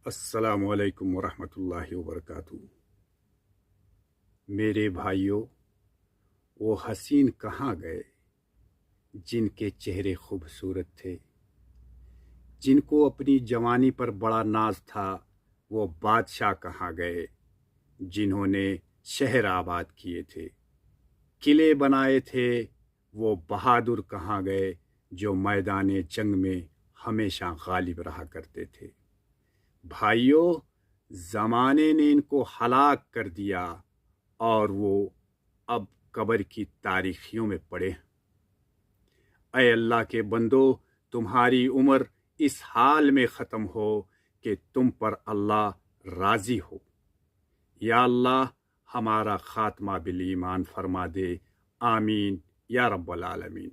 अस्सलामु अलैकुम वरहमतुल्लाहि वबरकातुहू। मेरे भाइयों, वो हसीन कहाँ गए जिनके चेहरे खूबसूरत थे, जिनको अपनी जवानी पर बड़ा नाज था। वो बादशाह कहाँ गए जिन्होंने शहर आबाद किए थे, किले बनाए थे। वो बहादुर कहाँ गए जो मैदाने जंग में हमेशा गालिब रहा करते थे। भाइयों, ज़माने ने इनको हलाक कर दिया और वो अब कब्र की तारीखियों में पड़े हैं। ऐ अल्लाह के बंदो, तुम्हारी उम्र इस हाल में ख़त्म हो कि तुम पर अल्लाह राज़ी हो। या अल्लाह, हमारा खात्मा बिल ईमान फरमा दे। आमीन या रब्बल आलमीन।